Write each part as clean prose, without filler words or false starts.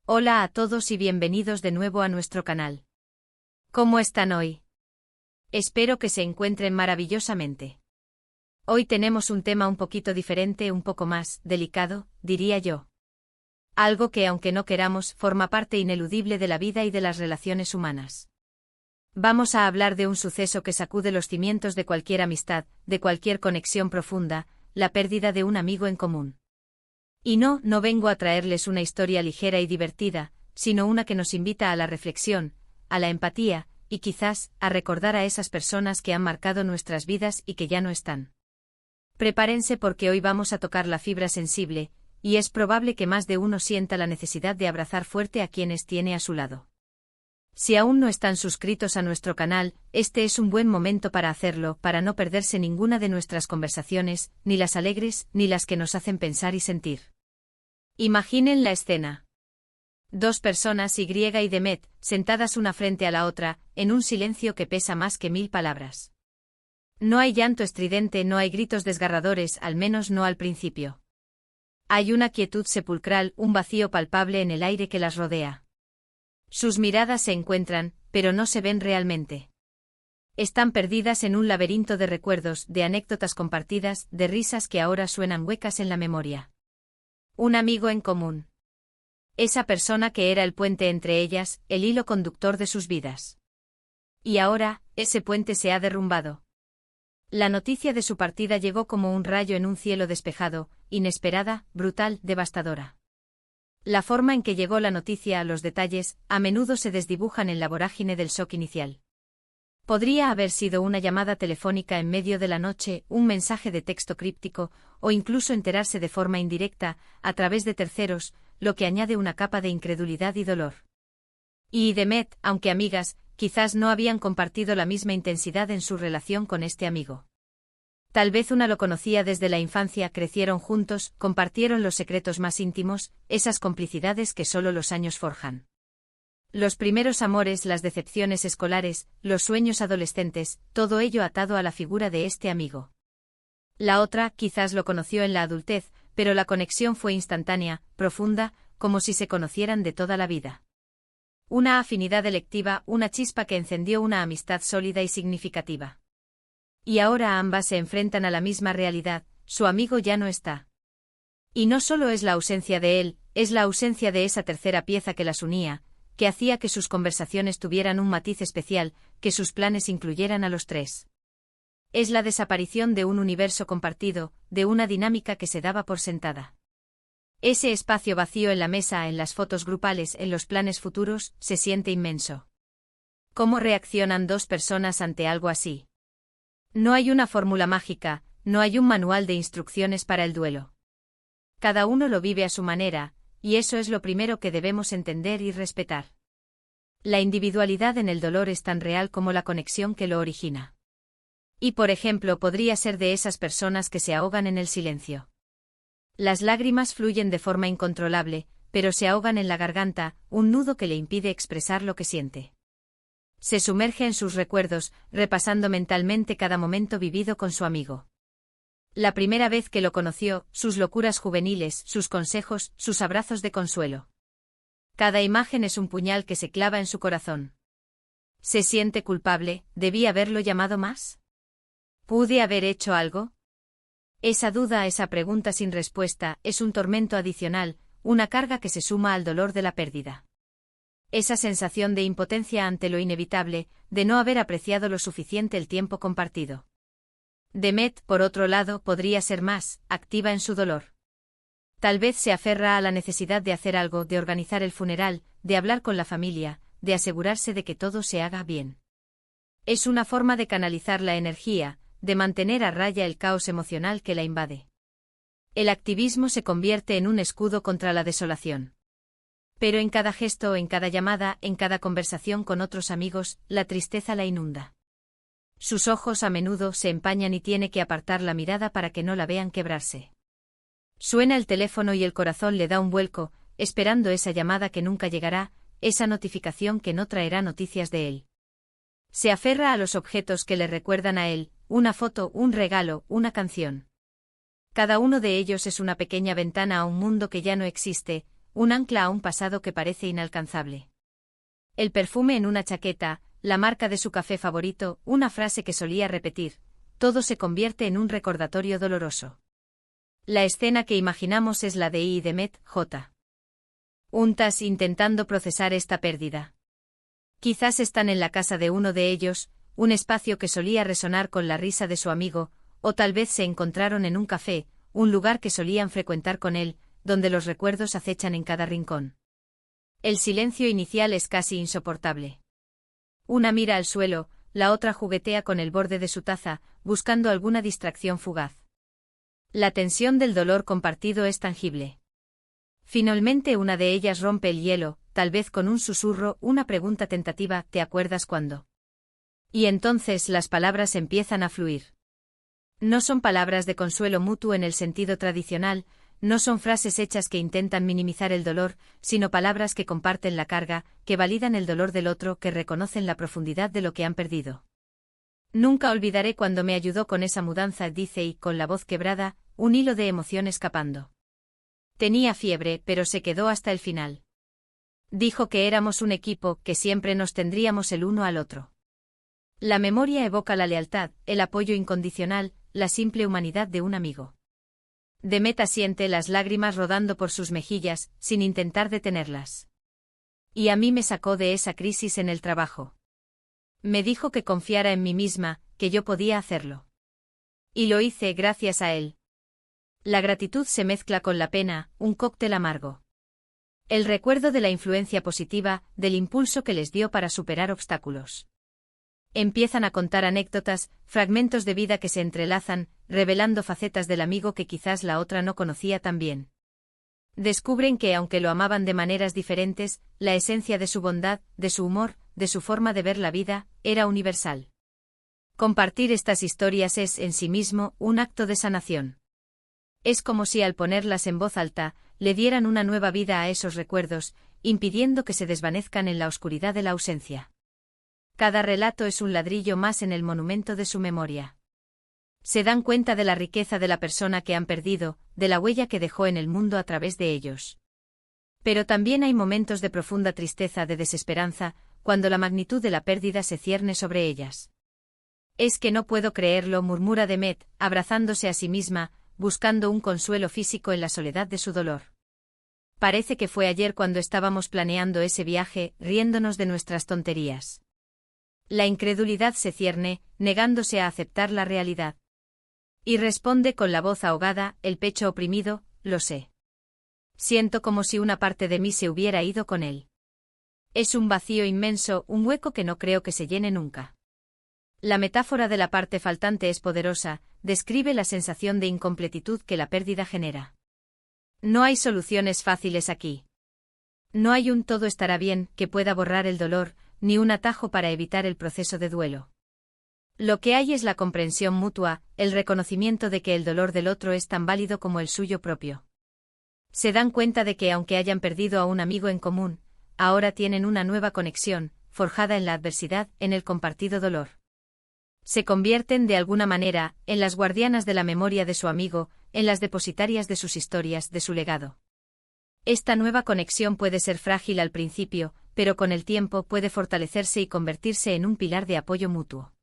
Hola a todos y bienvenidos de nuevo a nuestro canal. ¿Cómo están hoy? Espero que se encuentren maravillosamente. Hoy tenemos un tema un poquito diferente, un poco más delicado, diría yo. Algo que, aunque no queramos, forma parte ineludible de la vida y de las relaciones humanas. Vamos a hablar de un suceso que sacude los cimientos de cualquier amistad, de cualquier conexión profunda, la pérdida de un amigo en común. Y no vengo a traerles una historia ligera y divertida, sino una que nos invita a la reflexión, a la empatía, y quizás, a recordar a esas personas que han marcado nuestras vidas y que ya no están. Prepárense porque hoy vamos a tocar la fibra sensible, y es probable que más de uno sienta la necesidad de abrazar fuerte a quienes tiene a su lado. Si aún no están suscritos a nuestro canal, este es un buen momento para hacerlo, para no perderse ninguna de nuestras conversaciones, ni las alegres, ni las que nos hacen pensar y sentir. Imaginen la escena. Dos personas, Y y Demet, sentadas una frente a la otra, en un silencio que pesa más que 1000 palabras. No hay llanto estridente, no hay gritos desgarradores, al menos no al principio. Hay una quietud sepulcral, un vacío palpable en el aire que las rodea. Sus miradas se encuentran, pero no se ven realmente. Están perdidas en un laberinto de recuerdos, de anécdotas compartidas, de risas que ahora suenan huecas en la memoria. Un amigo en común. Esa persona que era el puente entre ellas, el hilo conductor de sus vidas. Y ahora, ese puente se ha derrumbado. La noticia de su partida llegó como un rayo en un cielo despejado, inesperada, brutal, devastadora. La forma en que llegó la noticia, a los detalles, a menudo se desdibujan en la vorágine del shock inicial. Podría haber sido una llamada telefónica en medio de la noche, un mensaje de texto críptico, o incluso enterarse de forma indirecta, a través de terceros, lo que añade una capa de incredulidad y dolor. Y Demet, aunque amigas, quizás no habían compartido la misma intensidad en su relación con este amigo. Tal vez una lo conocía desde la infancia, crecieron juntos, compartieron los secretos más íntimos, esas complicidades que solo los años forjan. Los primeros amores, las decepciones escolares, los sueños adolescentes, todo ello atado a la figura de este amigo. La otra, quizás lo conoció en la adultez, pero la conexión fue instantánea, profunda, como si se conocieran de toda la vida. Una afinidad electiva, una chispa que encendió una amistad sólida y significativa. Y ahora ambas se enfrentan a la misma realidad, su amigo ya no está. Y no solo es la ausencia de él, es la ausencia de esa tercera pieza que las unía, que hacía que sus conversaciones tuvieran un matiz especial, que sus planes incluyeran a los tres. Es la desaparición de un universo compartido, de una dinámica que se daba por sentada. Ese espacio vacío en la mesa, en las fotos grupales, en los planes futuros, se siente inmenso. ¿Cómo reaccionan dos personas ante algo así? No hay una fórmula mágica, no hay un manual de instrucciones para el duelo. Cada uno lo vive a su manera, y eso es lo primero que debemos entender y respetar. La individualidad en el dolor es tan real como la conexión que lo origina. Y por ejemplo, podría ser de esas personas que se ahogan en el silencio. Las lágrimas fluyen de forma incontrolable, pero se ahogan en la garganta, un nudo que le impide expresar lo que siente. Se sumerge en sus recuerdos, repasando mentalmente cada momento vivido con su amigo. La primera vez que lo conoció, sus locuras juveniles, sus consejos, sus abrazos de consuelo. Cada imagen es un puñal que se clava en su corazón. ¿Se siente culpable? ¿Debí haberlo llamado más? ¿Pude haber hecho algo? Esa duda, esa pregunta sin respuesta, es un tormento adicional, una carga que se suma al dolor de la pérdida. Esa sensación de impotencia ante lo inevitable, de no haber apreciado lo suficiente el tiempo compartido. Demet, por otro lado, podría ser más activa en su dolor. Tal vez se aferra a la necesidad de hacer algo, de organizar el funeral, de hablar con la familia, de asegurarse de que todo se haga bien. Es una forma de canalizar la energía, de mantener a raya el caos emocional que la invade. El activismo se convierte en un escudo contra la desolación. Pero en cada gesto, en cada llamada, en cada conversación con otros amigos, la tristeza la inunda. Sus ojos a menudo se empañan y tiene que apartar la mirada para que no la vean quebrarse. Suena el teléfono y el corazón le da un vuelco, esperando esa llamada que nunca llegará, esa notificación que no traerá noticias de él. Se aferra a los objetos que le recuerdan a él, una foto, un regalo, una canción. Cada uno de ellos es una pequeña ventana a un mundo que ya no existe, un ancla a un pasado que parece inalcanzable. El perfume en una chaqueta, la marca de su café favorito, una frase que solía repetir, todo se convierte en un recordatorio doloroso. La escena que imaginamos es la de I y de Met, J. Juntas intentando procesar esta pérdida. Quizás están en la casa de uno de ellos, un espacio que solía resonar con la risa de su amigo, o tal vez se encontraron en un café, un lugar que solían frecuentar con él, donde los recuerdos acechan en cada rincón. El silencio inicial es casi insoportable. Una mira al suelo, la otra juguetea con el borde de su taza, buscando alguna distracción fugaz. La tensión del dolor compartido es tangible. Finalmente una de ellas rompe el hielo, tal vez con un susurro, una pregunta tentativa, ¿te acuerdas cuándo? Y entonces las palabras empiezan a fluir. No son palabras de consuelo mutuo en el sentido tradicional, no son frases hechas que intentan minimizar el dolor, sino palabras que comparten la carga, que validan el dolor del otro, que reconocen la profundidad de lo que han perdido. Nunca olvidaré cuando me ayudó con esa mudanza, dice y, con la voz quebrada, un hilo de emoción escapando. Tenía fiebre, pero se quedó hasta el final. Dijo que éramos un equipo, que siempre nos tendríamos el uno al otro. La memoria evoca la lealtad, el apoyo incondicional, la simple humanidad de un amigo. Demet siente las lágrimas rodando por sus mejillas, sin intentar detenerlas. Y a mí me sacó de esa crisis en el trabajo. Me dijo que confiara en mí misma, que yo podía hacerlo. Y lo hice gracias a él. La gratitud se mezcla con la pena, un cóctel amargo. El recuerdo de la influencia positiva, del impulso que les dio para superar obstáculos. Empiezan a contar anécdotas, fragmentos de vida que se entrelazan, revelando facetas del amigo que quizás la otra no conocía tan bien. Descubren que, aunque lo amaban de maneras diferentes, la esencia de su bondad, de su humor, de su forma de ver la vida, era universal. Compartir estas historias es, en sí mismo, un acto de sanación. Es como si al ponerlas en voz alta, le dieran una nueva vida a esos recuerdos, impidiendo que se desvanezcan en la oscuridad de la ausencia. Cada relato es un ladrillo más en el monumento de su memoria. Se dan cuenta de la riqueza de la persona que han perdido, de la huella que dejó en el mundo a través de ellos. Pero también hay momentos de profunda tristeza, de desesperanza, cuando la magnitud de la pérdida se cierne sobre ellas. Es que no puedo creerlo, murmura Demet, abrazándose a sí misma, buscando un consuelo físico en la soledad de su dolor. Parece que fue ayer cuando estábamos planeando ese viaje, riéndonos de nuestras tonterías. La incredulidad se cierne, negándose a aceptar la realidad. Y responde con la voz ahogada, el pecho oprimido, lo sé. Siento como si una parte de mí se hubiera ido con él. Es un vacío inmenso, un hueco que no creo que se llene nunca. La metáfora de la parte faltante es poderosa, describe la sensación de incompletitud que la pérdida genera. No hay soluciones fáciles aquí. No hay un todo estará bien que pueda borrar el dolor, ni un atajo para evitar el proceso de duelo. Lo que hay es la comprensión mutua, el reconocimiento de que el dolor del otro es tan válido como el suyo propio. Se dan cuenta de que aunque hayan perdido a un amigo en común, ahora tienen una nueva conexión, forjada en la adversidad, en el compartido dolor. Se convierten de alguna manera, en las guardianas de la memoria de su amigo, en las depositarias de sus historias, de su legado. Esta nueva conexión puede ser frágil al principio, pero con el tiempo puede fortalecerse y convertirse en un pilar de apoyo mutuo.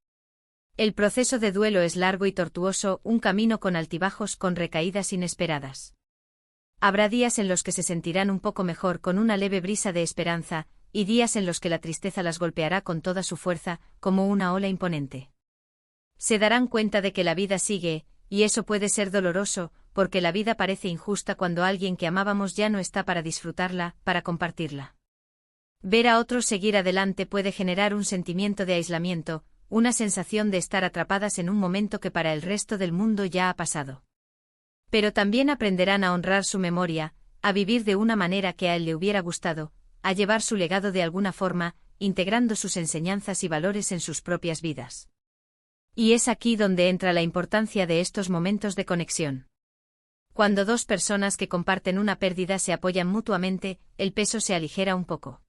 El proceso de duelo es largo y tortuoso, un camino con altibajos, con recaídas inesperadas. Habrá días en los que se sentirán un poco mejor con una leve brisa de esperanza, y días en los que la tristeza las golpeará con toda su fuerza, como una ola imponente. Se darán cuenta de que la vida sigue, y eso puede ser doloroso, porque la vida parece injusta cuando alguien que amábamos ya no está para disfrutarla, para compartirla. Ver a otros seguir adelante puede generar un sentimiento de aislamiento, una sensación de estar atrapadas en un momento que para el resto del mundo ya ha pasado. Pero también aprenderán a honrar su memoria, a vivir de una manera que a él le hubiera gustado, a llevar su legado de alguna forma, integrando sus enseñanzas y valores en sus propias vidas. Y es aquí donde entra la importancia de estos momentos de conexión. Cuando dos personas que comparten una pérdida se apoyan mutuamente, el peso se aligera un poco.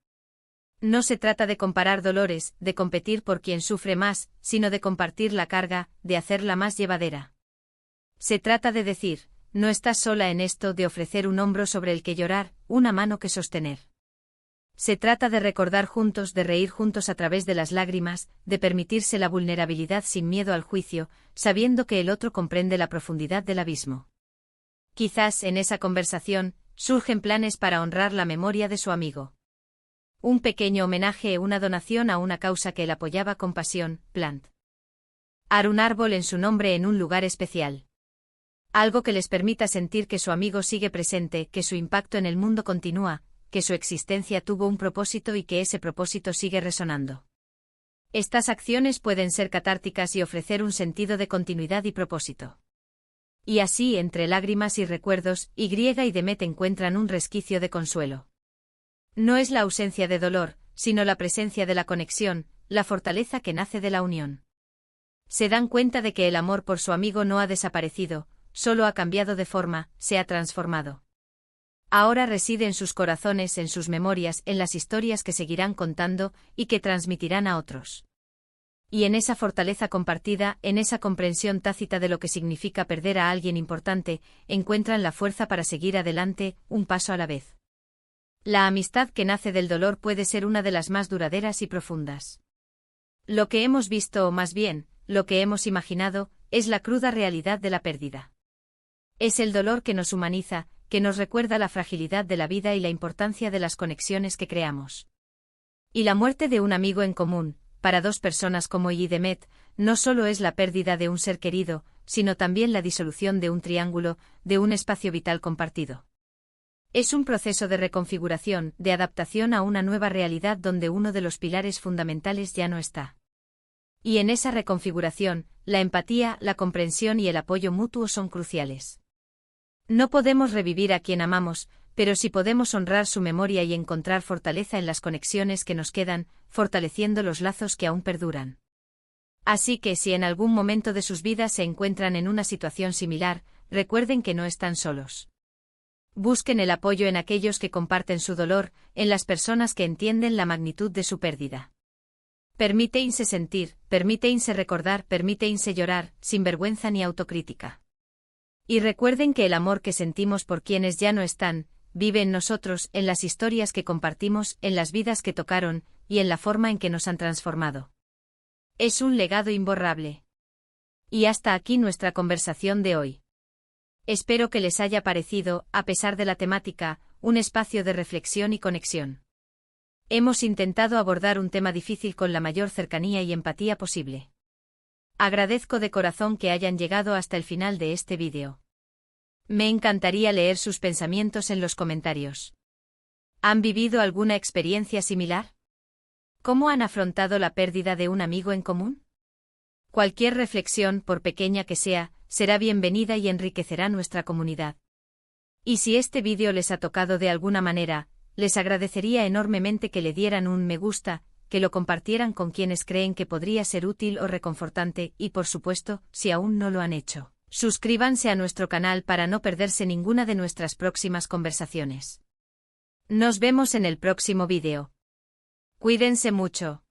No se trata de comparar dolores, de competir por quien sufre más, sino de compartir la carga, de hacerla más llevadera. Se trata de decir, no estás sola en esto de ofrecer un hombro sobre el que llorar, una mano que sostener. Se trata de recordar juntos, de reír juntos a través de las lágrimas, de permitirse la vulnerabilidad sin miedo al juicio, sabiendo que el otro comprende la profundidad del abismo. Quizás en esa conversación surgen planes para honrar la memoria de su amigo. Un pequeño homenaje o una donación a una causa que él apoyaba con pasión, plantar un árbol en su nombre en un lugar especial. Algo que les permita sentir que su amigo sigue presente, que su impacto en el mundo continúa, que su existencia tuvo un propósito y que ese propósito sigue resonando. Estas acciones pueden ser catárticas y ofrecer un sentido de continuidad y propósito. Y así, entre lágrimas y recuerdos, Y y Demet encuentran un resquicio de consuelo. No es la ausencia de dolor, sino la presencia de la conexión, la fortaleza que nace de la unión. Se dan cuenta de que el amor por su amigo no ha desaparecido, solo ha cambiado de forma, se ha transformado. Ahora reside en sus corazones, en sus memorias, en las historias que seguirán contando y que transmitirán a otros. Y en esa fortaleza compartida, en esa comprensión tácita de lo que significa perder a alguien importante, encuentran la fuerza para seguir adelante, un paso a la vez. La amistad que nace del dolor puede ser una de las más duraderas y profundas. Lo que hemos visto, o más bien, lo que hemos imaginado, es la cruda realidad de la pérdida. Es el dolor que nos humaniza, que nos recuerda la fragilidad de la vida y la importancia de las conexiones que creamos. Y la muerte de un amigo en común, para dos personas como y Demet, no solo es la pérdida de un ser querido, sino también la disolución de un triángulo, de un espacio vital compartido. Es un proceso de reconfiguración, de adaptación a una nueva realidad donde uno de los pilares fundamentales ya no está. Y en esa reconfiguración, la empatía, la comprensión y el apoyo mutuo son cruciales. No podemos revivir a quien amamos, pero sí podemos honrar su memoria y encontrar fortaleza en las conexiones que nos quedan, fortaleciendo los lazos que aún perduran. Así que si en algún momento de sus vidas se encuentran en una situación similar, recuerden que no están solos. Busquen el apoyo en aquellos que comparten su dolor, en las personas que entienden la magnitud de su pérdida. Permítense sentir, permítense recordar, permítense llorar, sin vergüenza ni autocrítica. Y recuerden que el amor que sentimos por quienes ya no están, vive en nosotros, en las historias que compartimos, en las vidas que tocaron, y en la forma en que nos han transformado. Es un legado imborrable. Y hasta aquí nuestra conversación de hoy. Espero que les haya parecido, a pesar de la temática, un espacio de reflexión y conexión. Hemos intentado abordar un tema difícil con la mayor cercanía y empatía posible. Agradezco de corazón que hayan llegado hasta el final de este vídeo. Me encantaría leer sus pensamientos en los comentarios. ¿Han vivido alguna experiencia similar? ¿Cómo han afrontado la pérdida de un amigo en común? Cualquier reflexión, por pequeña que sea, será bienvenida y enriquecerá nuestra comunidad. Y si este vídeo les ha tocado de alguna manera, les agradecería enormemente que le dieran un me gusta, que lo compartieran con quienes creen que podría ser útil o reconfortante y, por supuesto, si aún no lo han hecho, suscríbanse a nuestro canal para no perderse ninguna de nuestras próximas conversaciones. Nos vemos en el próximo vídeo. Cuídense mucho.